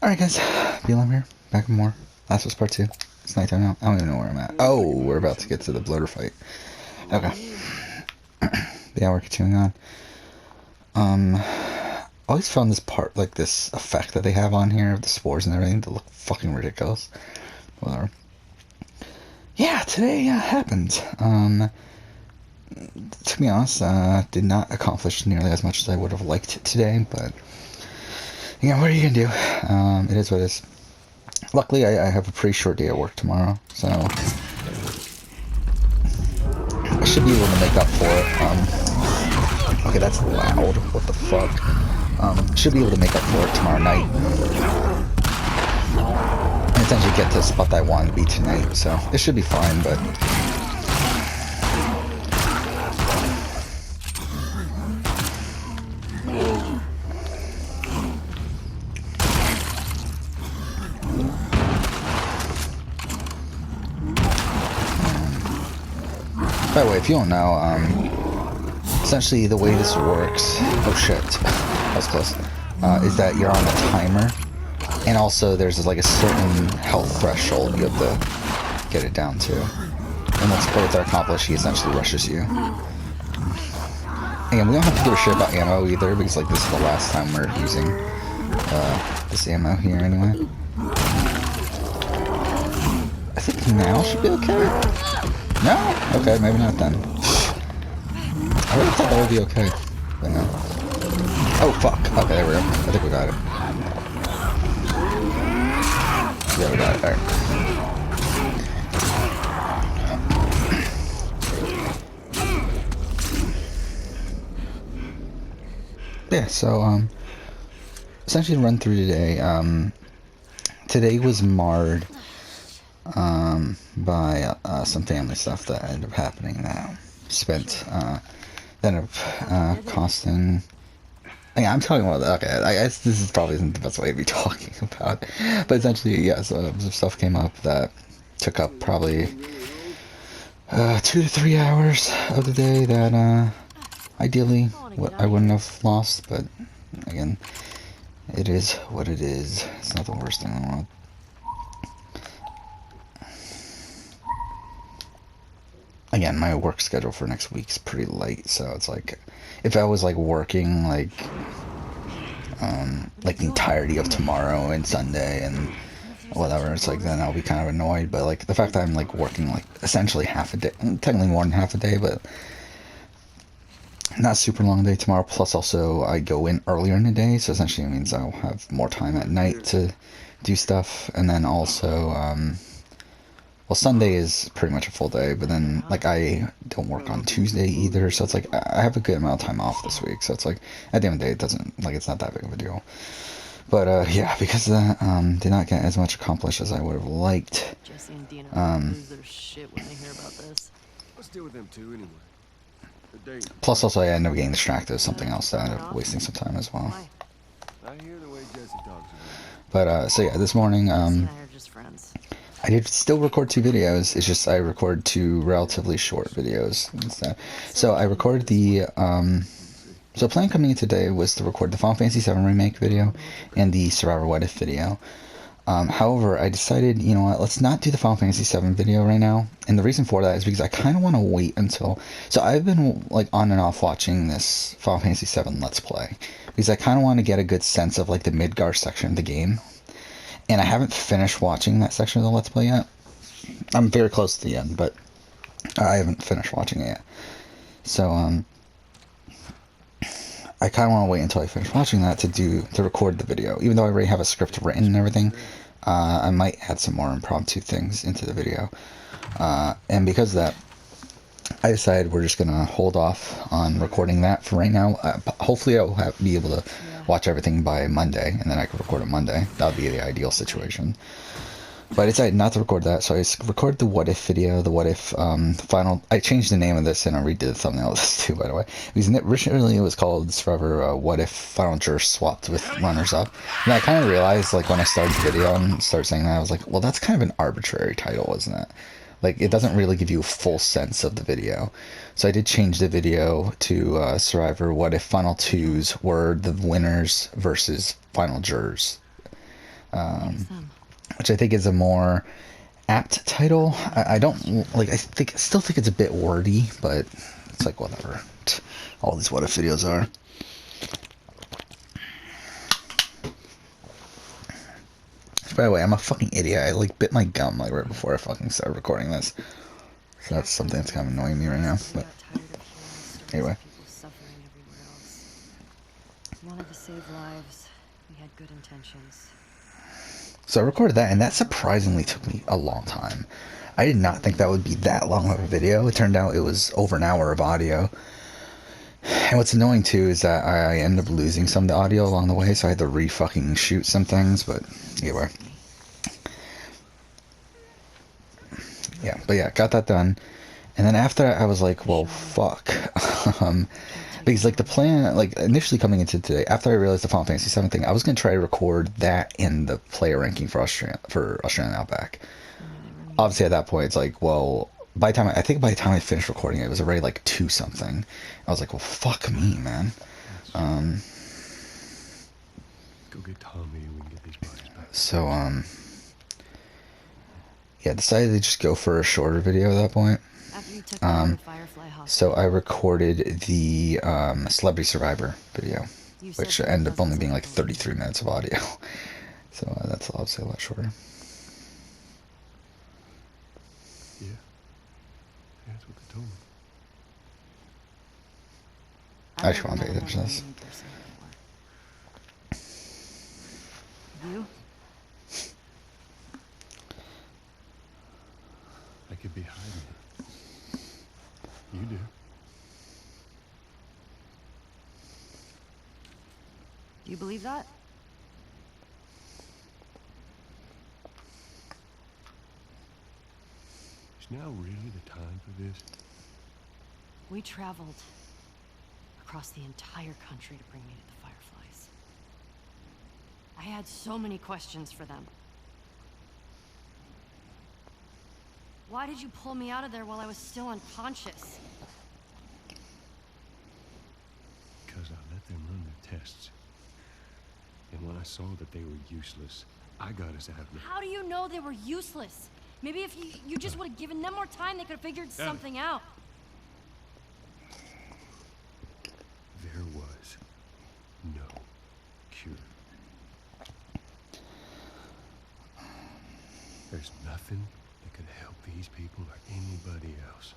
Alright guys, BLM here, back with more. Last was part 2. It's nighttime now. I don't even know where I'm at. Oh, we're about to get to the bloater fight. Okay. Yeah, we're continuing on. I always found this part, like this effect that they have on here, of the spores and everything, to look fucking ridiculous. Whatever. Yeah, today happened. To be honest, did not accomplish nearly as much as I would have liked today, but yeah, what are you gonna do? It is what it is. Luckily, I have a pretty short day at work tomorrow, so I should be able to make up for it. Okay, that's loud. What the fuck? Should be able to make up for it tomorrow night. And essentially get to the spot that I want to be tonight, so it should be fine, but... By the way, if you don't know, essentially the way this works... Oh shit, that was close. Is that you're on a timer, and also there's like a certain health threshold you have to get it down to. And once both are accomplished, he essentially rushes you. Again, we don't have to give a shit about ammo either, because like this is the last time we're using this ammo here anyway. I think now should be okay. No? Okay, maybe not then. I really thought that would be okay, but no. Oh fuck. Okay, there we go. I think we got it. Yeah, we got it. Alright. Yeah, so, essentially to run through today, today was marred, by, some family stuff that ended up happening that ended up, costing... Yeah, I'm talking about that. Okay, I guess this is probably isn't the best way to be talking about, but essentially, yeah, so some stuff came up that took up probably 2 to 3 hours of the day that ideally I wouldn't have lost, but again, it is what it is. It's not the worst thing in the world. Again, my work schedule for next week's pretty light, so it's like, if I was like working like the entirety of tomorrow and Sunday and whatever, it's like then I'll be kind of annoyed. But like the fact that I'm like working like essentially half a day, technically more than half a day, but not super long day tomorrow, plus also I go in earlier in the day, so essentially it means I'll have more time at night to do stuff. And then also well, Sunday is pretty much a full day, but then, like, I don't work on Tuesday either, so it's like, I have a good amount of time off this week, so it's like, at the end of the day, it doesn't, like, it's not that big of a deal. But, yeah, because of that, did not get as much accomplished as I would have liked. Jesse and Dina lose their shit when they hear about this. Let's deal with them too, anyway. Plus, also, I ended up getting distracted with something else that ended up wasting some time as well. I hear the way Jesse talks. But, so yeah, this morning, Jesse and I are just friends. I did still record 2 videos, it's just I record 2 relatively short videos instead. So I recorded the, so the plan coming in today was to record the Final Fantasy VII Remake video and the Survivor What If video. However, I decided, you know what, let's not do the Final Fantasy VII video right now, and the reason for that is because I kind of want to wait until, so I've been like on and off watching this Final Fantasy VII Let's Play, because I kind of want to get a good sense of like the Midgar section of the game. And I haven't finished watching that section of the Let's Play yet. I'm very close to the end, but I haven't finished watching it yet. So, I kind of want to wait until I finish watching that to record the video. Even though I already have a script written and everything, I might add some more impromptu things into the video. And because of that, I decided we're just going to hold off on recording that for right now. Hopefully I'll be able to watch everything by Monday, and then I could record it Monday. That would be the ideal situation. But I decided not to record that, so I recorded the What If video, the What If final... I changed the name of this, and I redid the thumbnail of this too, by the way. Because originally it was called Survivor What If Final Jurors Swapped with Runners-Up. And I kind of realized, like, when I started the video and started saying that, I was like, well, that's kind of an arbitrary title, isn't it? Like, it doesn't really give you a full sense of the video. So I did change the video to Survivor What If Final Twos were the winners versus Final Jurors. Thanks them. which I think is a more apt title. I don't like. I still think it's a bit wordy, but it's like whatever. All these what if videos are. By the way, I'm a fucking idiot. I like bit my gum like right before I fucking started recording this. So that's something that's kind of annoying me right now. We But got tired of hearing stories anyway. of people suffering everywhere else. We wanted to save lives. We had good intentions. So I recorded that, and that surprisingly took me a long time. I did not think that would be that long of a video. It turned out it was over an hour of audio. And what's annoying too is that I ended up losing some of the audio along the way, so I had to re-fucking shoot some things, but anyway. Yeah, but yeah, got that done. And then after that, I was like, well, fuck. Because like the plan, like initially coming into today, after I realized the Final Fantasy VII thing, I was gonna try to record that in the player ranking for Australian Outback. Obviously, at that point, it's like, well, by the time I think by the time I finished recording it, it was already like 2 something. I was like, well, fuck me, man. Go get Tommy and we can get these bodies back. So yeah, decided to just go for a shorter video at that point. After you took them to Firefly Hospital. So I recorded the Celebrity Survivor video, You said which there ended up was only being like something. 33 minutes of audio. So that's obviously a lot shorter. Yeah. That's what they told me. I've I just never want to met pay attention to this. another person before. You? I could be hiding it. You do. Do you believe that? Is now really the time for this? We traveled across the entire country to bring me to the Fireflies. I had so many questions for them. Why did you pull me out of there while I was still unconscious? Because I let them run their tests. And when I saw that they were useless, I got us out of there. How do you know they were useless? Maybe if you just would have given them more time, they could have figured something out. There was no cure. There's nothing that could help these people or anybody else.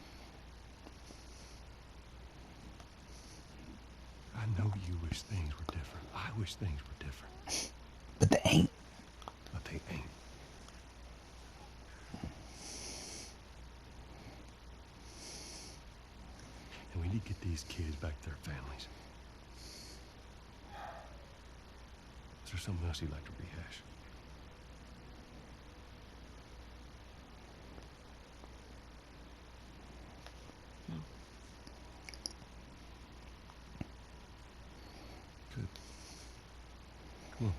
I know you wish things were different. I wish things were different. But they ain't. But they ain't. And we need to get these kids back to their families. Is there something else you'd like to rehash? No. Good. Come on.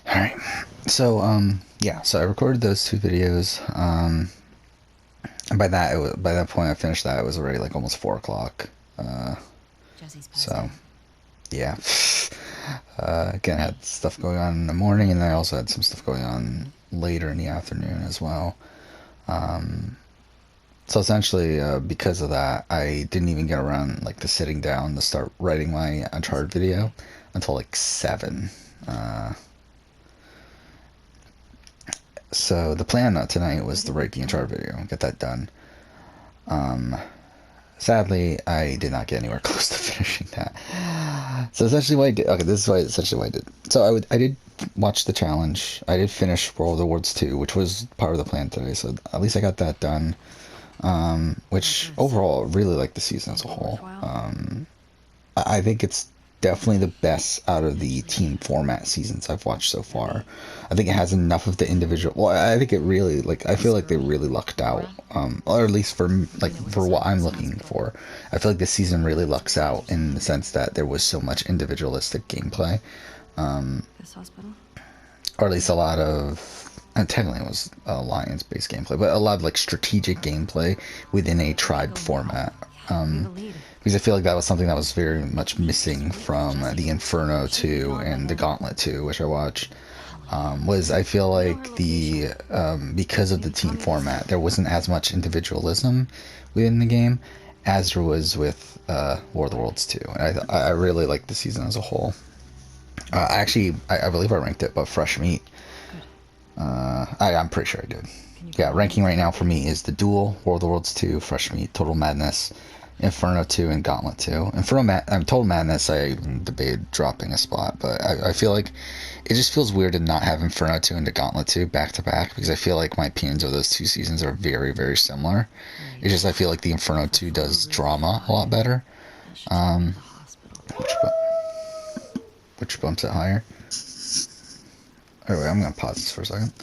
All right. So yeah, so I recorded those 2 videos. And by that point I finished that, it was already like almost 4 o'clock. Jesse's passed So out. yeah. Again, I had stuff going on in the morning, and then I also had some stuff going on later in the afternoon as well. So essentially, because of that, I didn't even get around like to sitting down to start writing my Uncharted video until like 7. So the plan tonight was to write the Uncharted video and get that done. Sadly, I did not get anywhere close to finishing that. So essentially what I did, okay, this is essentially what I did. So I did watch the challenge. I did finish World Awards 2, which was part of the plan today. So at least I got that done. Which overall, I really like the season as a whole. I think it's definitely the best out of the team format seasons I've watched so far. I think it has enough of the individual. Well, I think it really like. I feel like they really lucked out, or at least for what I'm looking for. I feel like this season really lucks out in the sense that there was so much individualistic gameplay, This hospital? or at least a lot of. And technically, it was alliance-based gameplay, but a lot of like strategic gameplay within a tribe format. We have a lead. Because I feel like that was something that was very much missing from the Inferno 2 and the Gauntlet 2, which I watched. Was I feel like the because of the team format, there wasn't as much individualism within the game as there was with War of the Worlds 2. And I really liked the season as a whole. I believe I ranked it, but Fresh Meat. I'm pretty sure I did. Yeah, ranking right now for me is The Duel, War of the Worlds 2, Fresh Meat, Total Madness, Inferno 2, and Gauntlet 2. Total Madness, I debated dropping a spot, but I feel like it just feels weird to not have Inferno 2 and Gauntlet 2 back to back, because I feel like my opinions of those two seasons are very, very similar. It's just I feel like the Inferno 2 does drama a lot better. The hospital. Which bumps it higher. Anyway, I'm going to pause this for a second.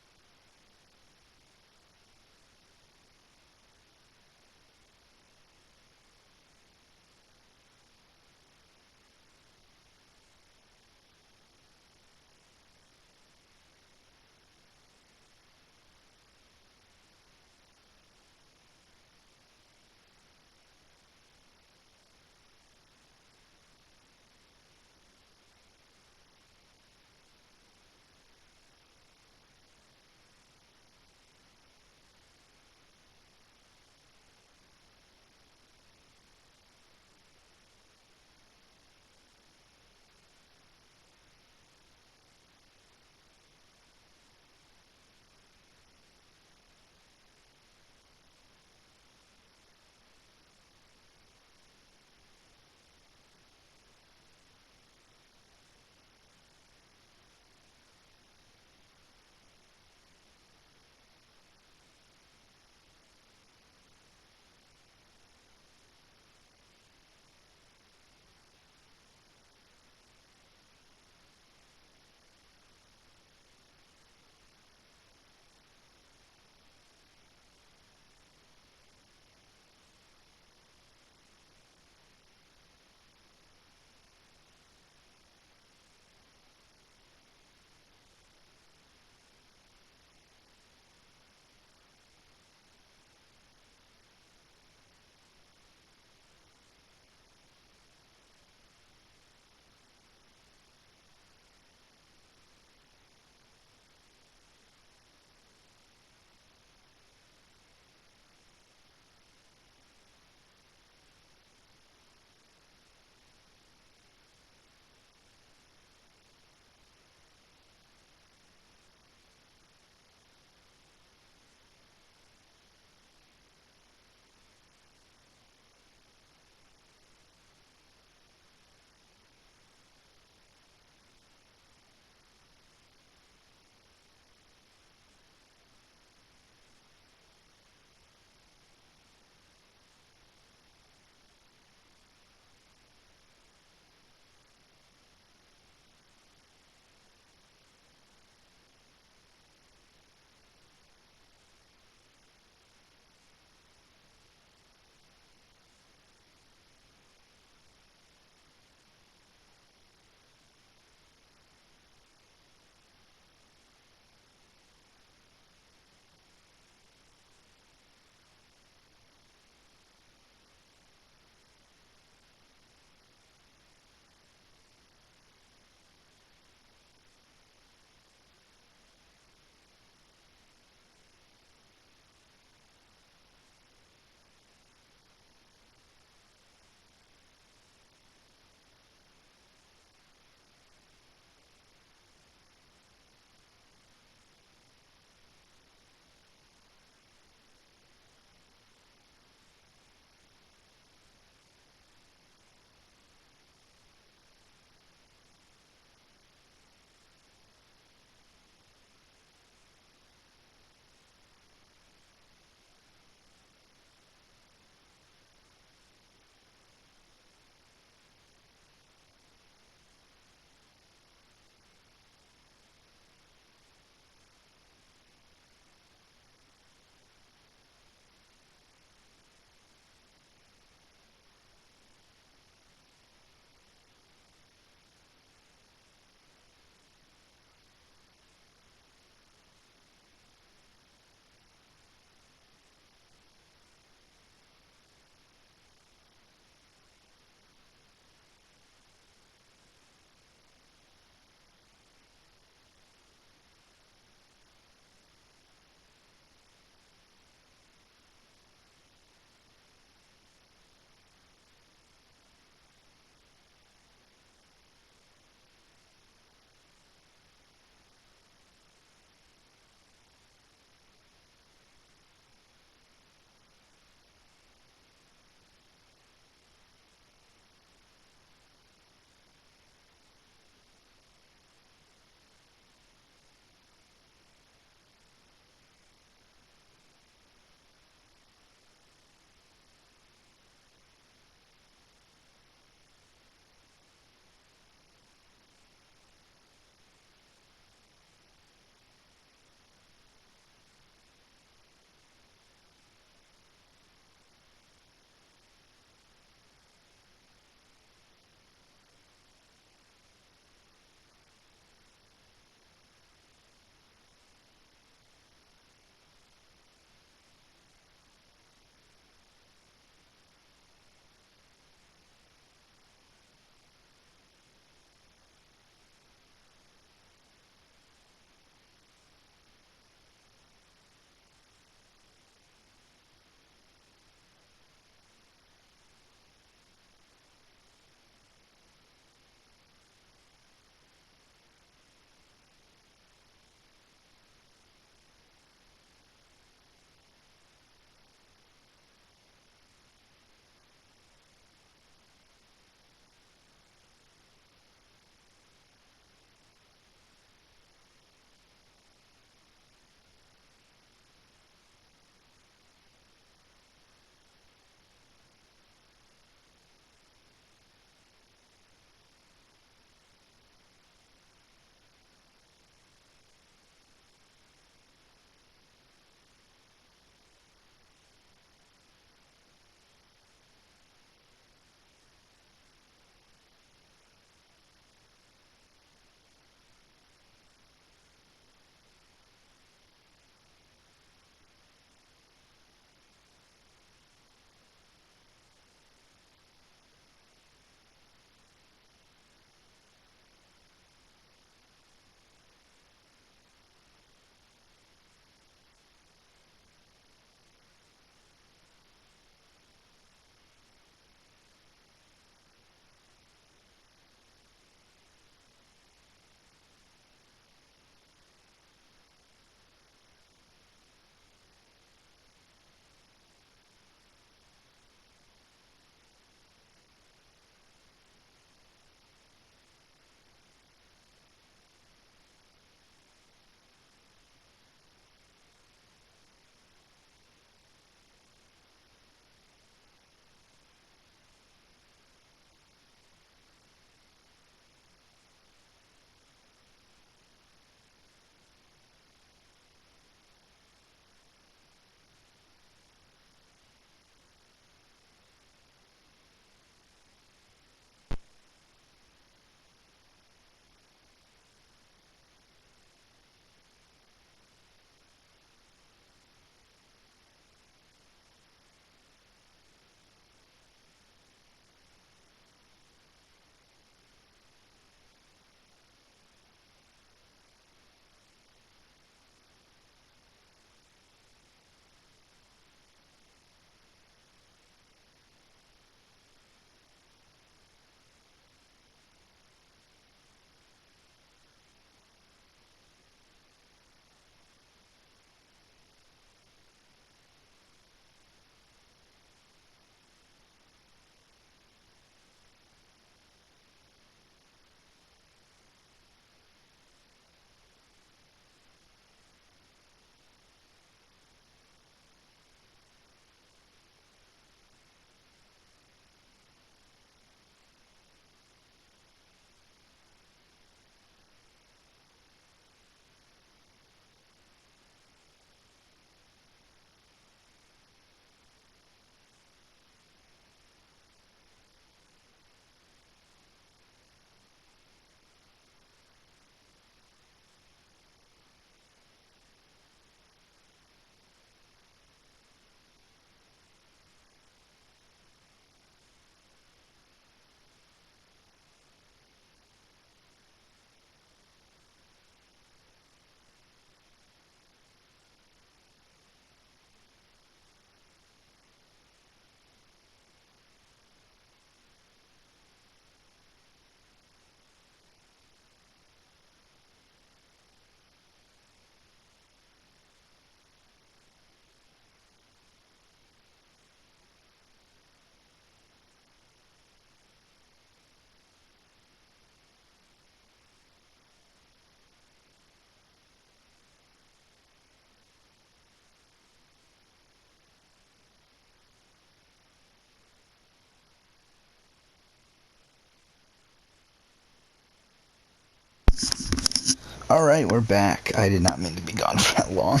Alright, we're back. I did not mean to be gone for that long.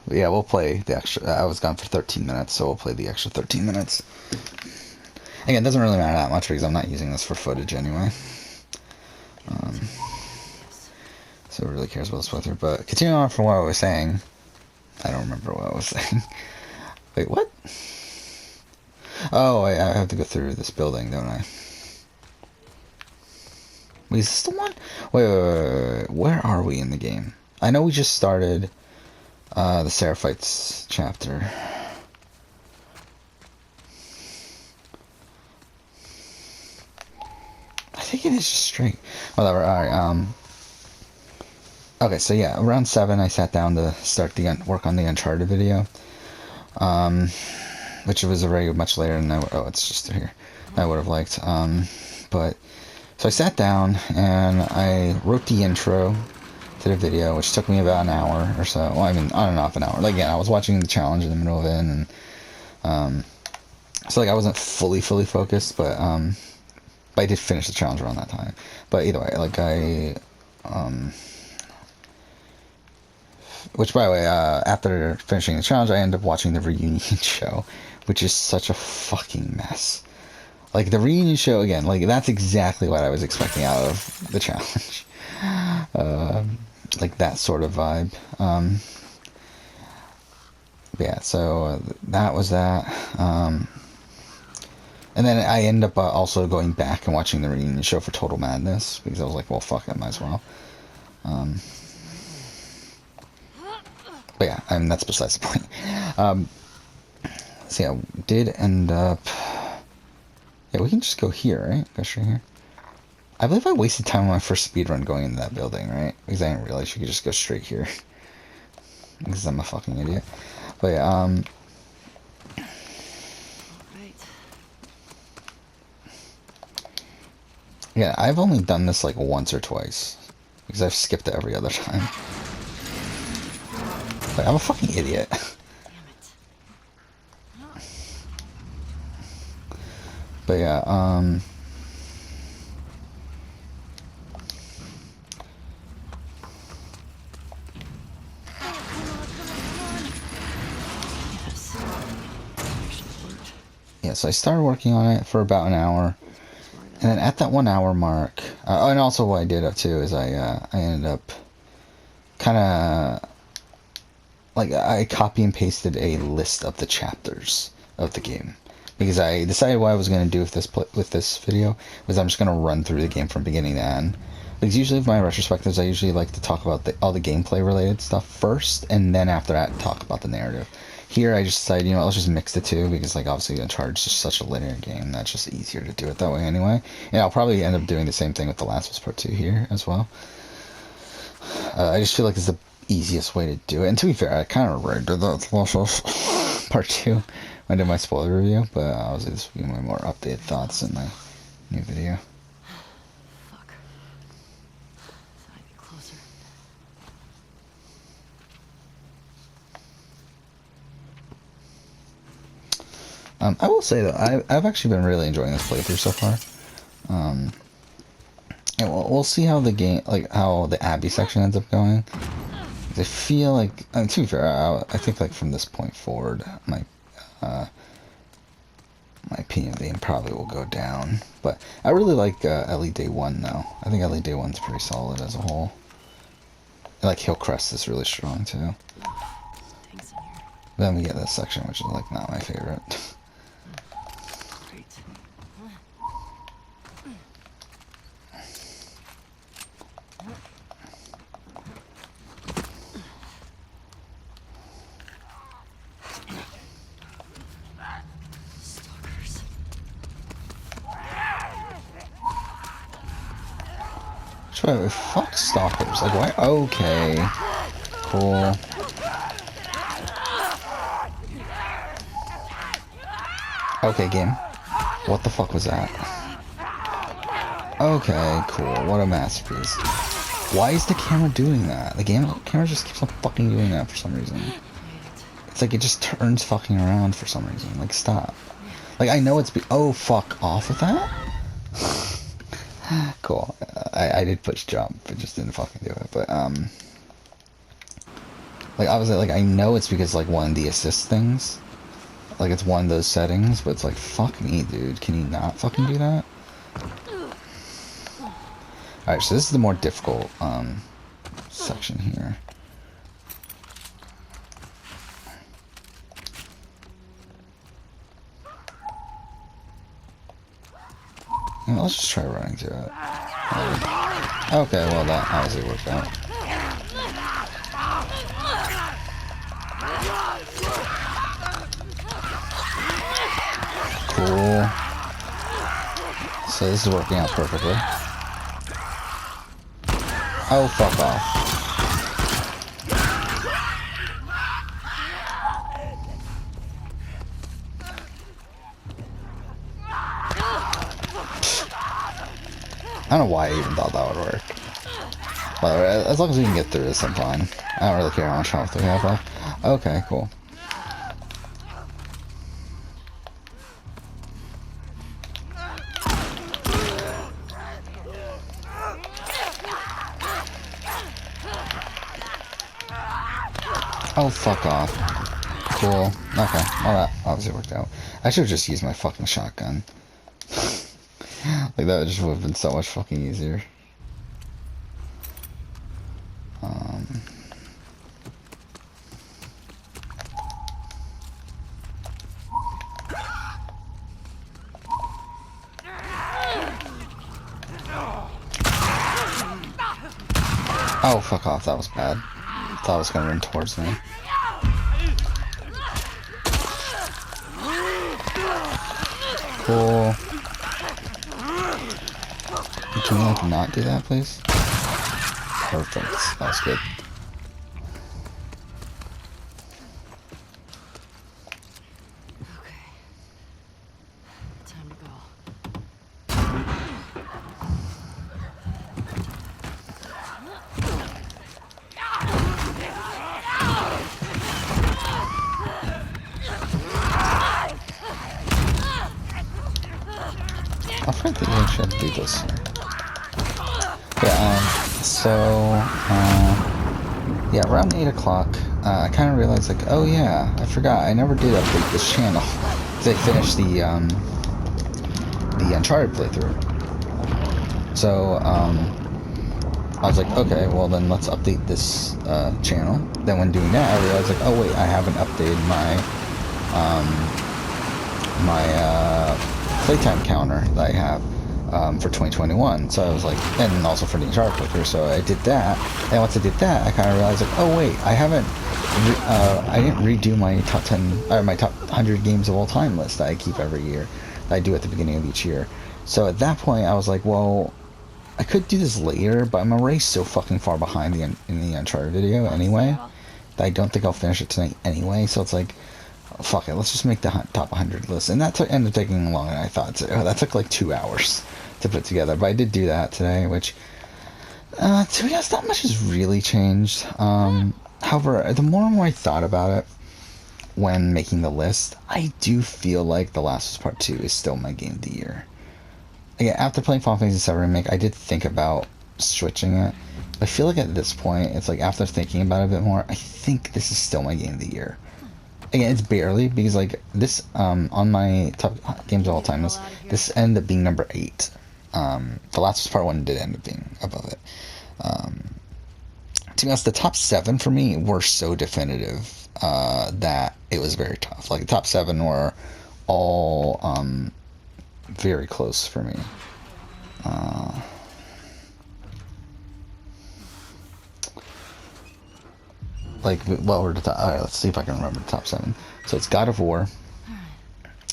Yeah, we'll play the extra. I was gone for 13 minutes, so we'll play the extra 13 minutes. Again, it doesn't really matter that much because I'm not using this for footage anyway. So it really cares about this weather. But continuing on from what I was saying, I don't remember what I was saying. Wait, what? Oh, I have to go through this building, don't I? Wait, is this the one? Wait. Where are we in the game? I know we just started the Seraphites chapter. I think it is just straight. Whatever, alright, okay, so yeah, around 7 I sat down to start the work on the Uncharted video. Which was already much later than oh, it's just here. I would have liked. But so I sat down and I wrote the intro to the video, which took me about an hour or so. Well, I mean, on and off an hour. Like, yeah, I was watching the challenge in the middle of it, and so like I wasn't fully focused, but I did finish the challenge around that time. But either way, like which, by the way, after finishing the challenge, I ended up watching the reunion show, which is such a fucking mess. Like, the reunion show, again, like, that's exactly what I was expecting out of the challenge. Like, that sort of vibe. Yeah, so that was that. And then I ended up also going back and watching the reunion show for Total Madness, because I was like, well, fuck, I might as well. But yeah, I mean, that's besides the point. So yeah, did end up... Yeah, we can just go here, right? Go straight here. I believe I wasted time on my first speedrun going into that building, right? Because I didn't realize you could just go straight here. Because I'm a fucking idiot. But yeah, yeah, I've only done this like once or twice. Because I've skipped it every other time. But I'm a fucking idiot. But yeah, yeah, so I started working on it for about an hour. And then at that 1 hour mark, and also what I did up too is I ended up kind of, like, I copy and pasted a list of the chapters of the game. Because I decided what I was going to do with this video was I'm just going to run through the game from beginning to end. Because usually with my retrospectives, I usually like to talk about all the gameplay related stuff first, and then after that talk about the narrative. Here I just decided, you know, let's just mix the two, because like obviously Uncharted is just such a linear game that's just easier to do it that way anyway. And I'll probably end up doing the same thing with The Last of Us Part 2 here as well. I just feel like it's the easiest way to do it. And to be fair, I kind of already did that with Last of Us Part 2 when I did my spoiler review, but obviously this will be my more updated thoughts in my new video. Fuck. Thought I'd be closer. I will say though, I've actually been really enjoying this playthrough so far. And we'll see how the game, like how the Abby section ends up going. I feel like, I mean, to be fair, I think like from this point forward, my opinion of the game probably will go down. But I really like Ellie Day 1 though. I think Ellie Day 1's pretty solid as a whole. I like Hillcrest is really strong too. Things in here. Then we get this section, which is like not my favorite. Great. Stalkers. Wait, fuck stalkers. Like, why? Okay. Cool. Okay, game. What the fuck was that? Okay, cool. What a masterpiece. Why is the camera doing that? The camera just keeps on fucking doing that for some reason. It's like it just turns fucking around for some reason. Like, stop. Like, I know it's... oh, fuck off with that? Cool. I did push jump, but just didn't fucking do it. But like obviously, like I know it's because like one of the assist things, like it's one of those settings. But it's like fuck me, dude. Can you not fucking do that? All right, so this is the more difficult section here. Yeah, let's just try running to it. Okay, well that obviously worked out. Cool. So this is working out perfectly. Oh, fuck off. I don't know why I even thought that would work. But as long as we can get through this, I'm fine. I don't really care how much health we have left. Okay, cool. Oh, fuck off. Cool. Okay, well that obviously worked out. I should have just used my fucking shotgun. Like that just would have been so much fucking easier. Oh, fuck off, that was bad. Thought it was gonna run towards me. Cool. Can we like not do that, please? Perfect. That was good. Okay. Time to go. I forgot that you actually had to do this. Yeah, yeah, around 8 o'clock, I kind of realized, like, oh yeah, I forgot, I never did update this channel. Because I finished the Uncharted playthrough. So, I was like, okay, well then let's update this, channel. Then when doing that, I realized, like, oh wait, I haven't updated my playtime counter that I have for 2021. So I was like, and also for the Uncharted playthrough. So I did that, and once I did that, I kind of realized, like, oh wait, I didn't redo my top 10 or my top 100 games of all time list that I keep every year, that I do at the beginning of each year. So at that point, I was like, well, I could do this later, but I'm already so fucking far behind in the Uncharted video anyway that I don't think I'll finish it tonight anyway. So it's like, fuck it, let's just make the top 100 list. And that ended up taking longer than I thought. So that took like 2 hours to put together. But I did do that today, which, to be honest, not much has really changed. However, the more and more I thought about it when making the list, I do feel like The Last of Us Part 2 is still my game of the year. Again, after playing Final Fantasy VII Remake, I did think about switching it. I feel like at this point, it's like after thinking about it a bit more, I think this is still my game of the year. Again, it's barely, because like this on my top games of all time list, this ended up being number 8. The Last of Us Part 1 did end up being above it. To be honest, the top 7 for me were so definitive that it was very tough. Like the top 7 were all very close for me. Like, what were the top? Alright, let's see if I can remember the top 7. So it's God of War,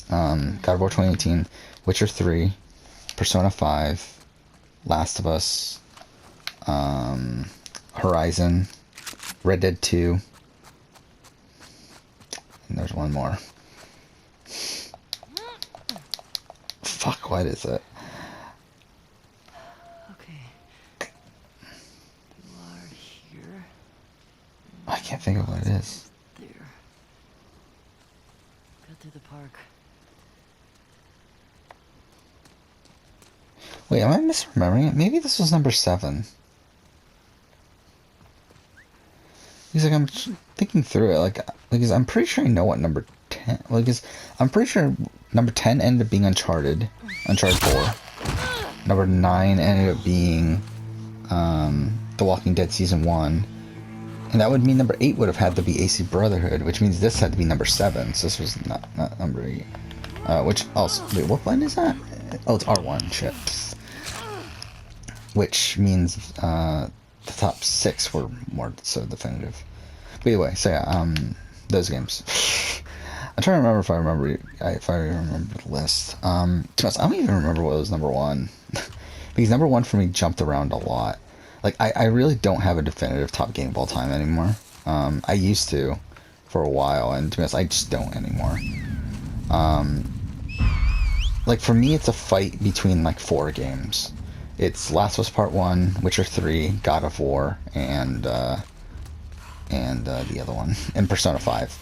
God of War 2018, Witcher 3, Persona 5, Last of Us, Horizon, Red Dead 2, and there's one more. Fuck, what is it? Okay. You are here. I can't think of what it is. There. Got through the park. Wait, am I misremembering it? Maybe this was number 7. He's like, I'm thinking through it, like, because I'm pretty sure I know what number 10, like, because I'm pretty sure number 10 ended up being Uncharted 4. Number 9 ended up being, The Walking Dead Season 1. And that would mean number 8 would have had to be AC Brotherhood, which means this had to be number 7, so this was not number 8. Which also, wait, what blend is that? Oh, it's R1, shit. Which means, the top 6 were more so definitive. But anyway, so yeah, those games. I'm trying to remember if I remember the list. To be honest, I don't even remember what was number 1. Because number 1 for me jumped around a lot. Like, I really don't have a definitive top game of all time anymore. I used to for a while, and to be honest, I just don't anymore. Like, for me, it's a fight between, like, 4 games. It's Last of Us Part 1, Witcher 3, God of War, and the other one, and Persona 5.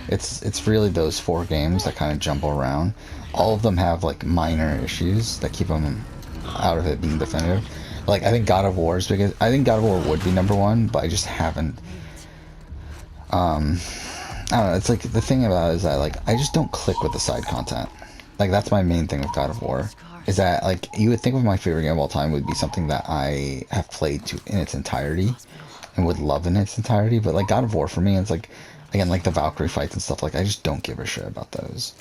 It's really those 4 games that kind of jumble around. All of them have, like, minor issues that keep them out of it being definitive. Like, I think God of War is because I think God of War would be number 1, but I just haven't. I don't know. It's like the thing about it is that, like, I just don't click with the side content. Like, that's my main thing with God of War. Is that, like, you would think of my favorite game of all time would be something that I have played to in its entirety and would love in its entirety, but, like, God of War for me, it's like, again, like the Valkyrie fights and stuff, like, I just don't give a shit about those.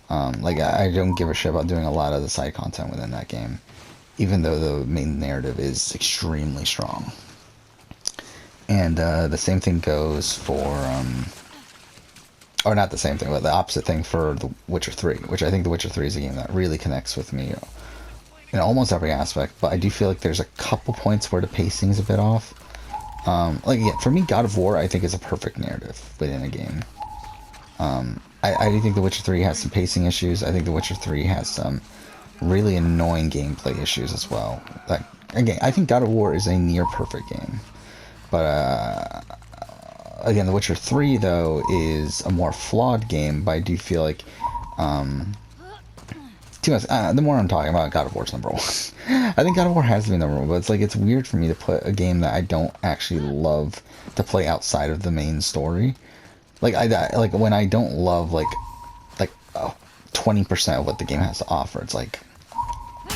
Like, I don't give a shit about doing a lot of the side content within that game, even though the main narrative is extremely strong. And the same thing goes for, or not the same thing, but the opposite thing for The Witcher 3, which I think The Witcher 3 is a game that really connects with me in almost every aspect, but I do feel like there's a couple points where the pacing is a bit off. Like, yeah, for me, God of War, I think, is a perfect narrative within a game. I do think The Witcher 3 has some pacing issues. I think The Witcher 3 has some really annoying gameplay issues as well. Like, again, I think God of War is a near perfect game. But, again, The Witcher 3, though, is a more flawed game, but I do feel like, too much, the more I'm talking about, God of War's number 1. I think God of War has to be number 1, but it's like, it's weird for me to put a game that I don't actually love to play outside of the main story. Like, like, when I don't love, like 20% of what the game has to offer, it's like,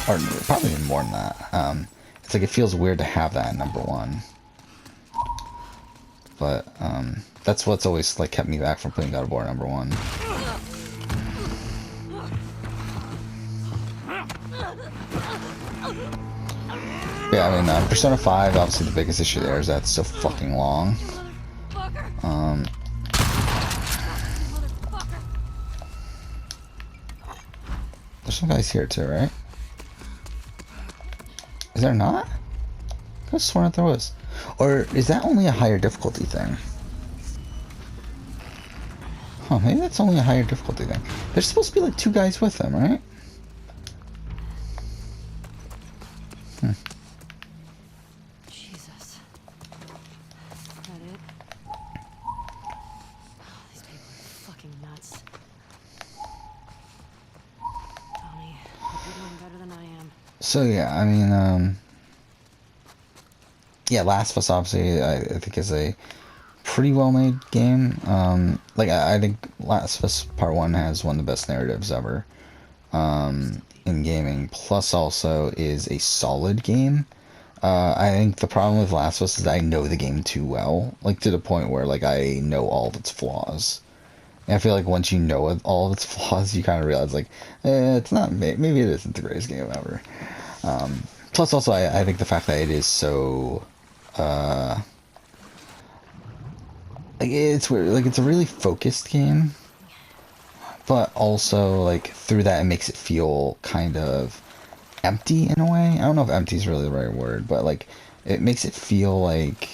or probably even more than that. It's like, it feels weird to have that at number 1. But, that's what's always, like, kept me back from putting God of War number 1. Yeah, I mean, Persona 5, obviously the biggest issue there is that it's so fucking long. There's some guys here too, right? Is there not? I could have sworn that there was. Or is that only a higher difficulty thing? Huh, maybe that's only a higher difficulty thing. There's supposed to be like 2 guys with them, right? Jesus. Is that it? Oh, these people are fucking nuts. Tony, hope you're doing better than I am. So yeah, I mean, yeah, Last of Us obviously I think is a pretty well made game. Like I think Last of Us Part 1 has one of the best narratives ever in gaming. Plus also is a solid game. I think the problem with Last of Us is I know the game too well, like to the point where like I know all of its flaws. And I feel like once you know all of its flaws, you kind of realize like, it's not, maybe it isn't the greatest game ever. Plus also I think the fact that it is so, like it's weird, like it's a really focused game, but also like through that it makes it feel kind of empty in a way. I don't know if empty is really the right word, but like it makes it feel like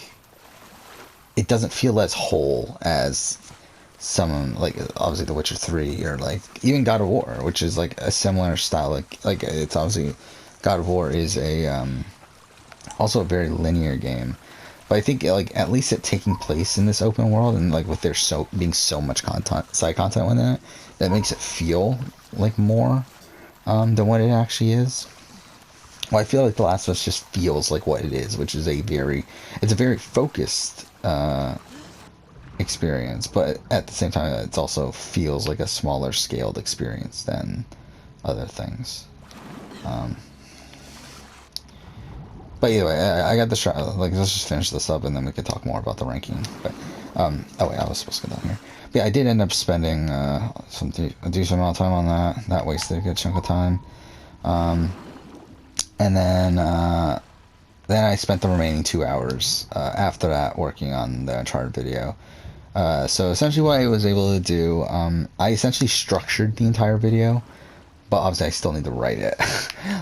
it doesn't feel as whole as some, like obviously The Witcher 3 or like even God of War, which is like a similar style. Like it's obviously God of War is a also a very linear game, but I think like at least it taking place in this open world and like with there being so much content, side content within it, that makes it feel like more than what it actually is. Well, I feel like The Last of Us just feels like what it is, which is it's a very focused experience, but at the same time, it also feels like a smaller scaled experience than other things. But either way, I got the shot. Like, let's just finish this up, and then we can talk more about the ranking. But oh wait, I was supposed to go down here. But yeah, I did end up spending a decent amount of time on that. That wasted a good chunk of time. And then I spent the remaining 2 hours after that working on the Uncharted video. So essentially, what I was able to do, I essentially structured the entire video, but obviously I still need to write it.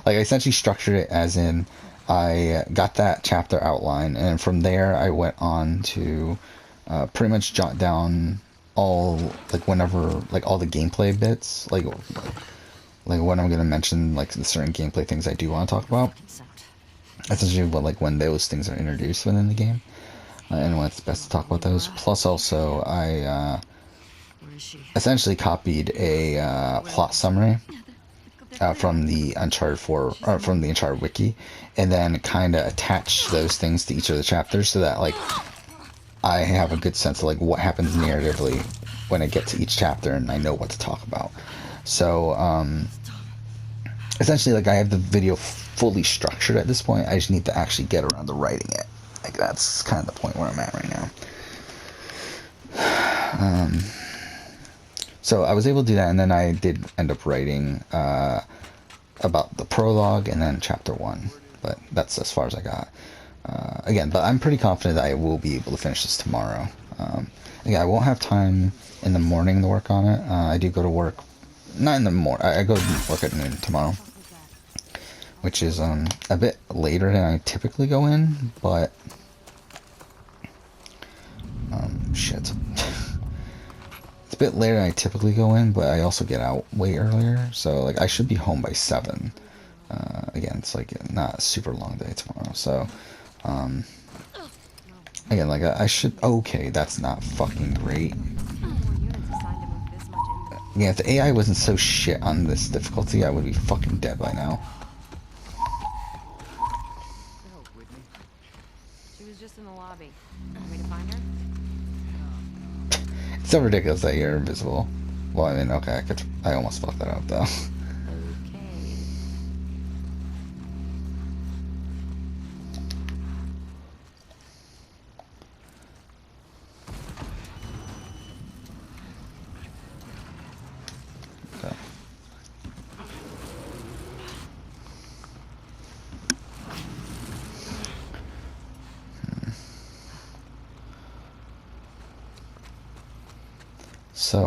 Like, I essentially structured it as in, I got that chapter outline, and from there I went on to pretty much jot down all, like, whenever, like, all the gameplay bits, like when I'm gonna mention, like, the certain gameplay things I do want to talk about. Essentially, when those things are introduced within the game, and when it's best to talk about those. Plus, also, I essentially copied a plot summary from the Uncharted 4, or from the Uncharted wiki, and then kind of attach those things to each of the chapters so that, like, I have a good sense of, like, what happens narratively when I get to each chapter, and I know what to talk about. So essentially, like, I have the video fully structured at this point. I just need to actually get around to writing it. Like, that's kind of the point where I'm at right now. So I was able to do that, and then I did end up writing about the prologue and then chapter 1, but that's as far as I got. Again, but I'm pretty confident that I will be able to finish this tomorrow. Again, I won't have time in the morning to work on it. I do go to work, not in the morning, I go to work at noon tomorrow, which is a bit later than I typically go in, but shit. It's a bit later than I typically go in, but I also get out way earlier, so, like, I should be home by 7. Again, it's, like, not a super long day tomorrow, so again, like, I should, okay, that's not fucking great. Yeah, if the AI wasn't so shit on this difficulty, I would be fucking dead by now. She was just in the lobby. Want me to find her? It's so ridiculous that you're invisible. Well, I mean, okay, I almost fucked that up, though. Okay. Okay. So,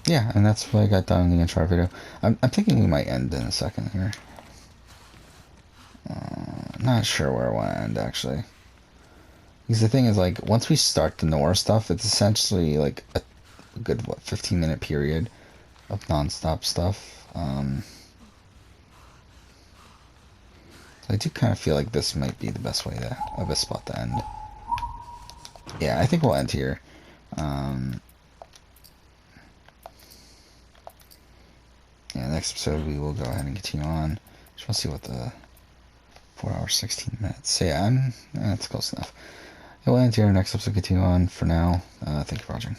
yeah, and that's what I got done in the Uncharted video. I'm thinking we might end in a second here. Not sure where I want to end, actually. Because the thing is, like, once we start the Nora stuff, it's essentially, like, a good, 15-minute period of non-stop stuff. I do kind of feel like this might be the best way of a spot to end. Yeah, I think we'll end here. Yeah, next episode we will go ahead and continue on. Just want to see what the 4 hours 16 minutes. So yeah, that's close enough. Yeah, we'll end here. Next episode continue on. For now, thank you for watching.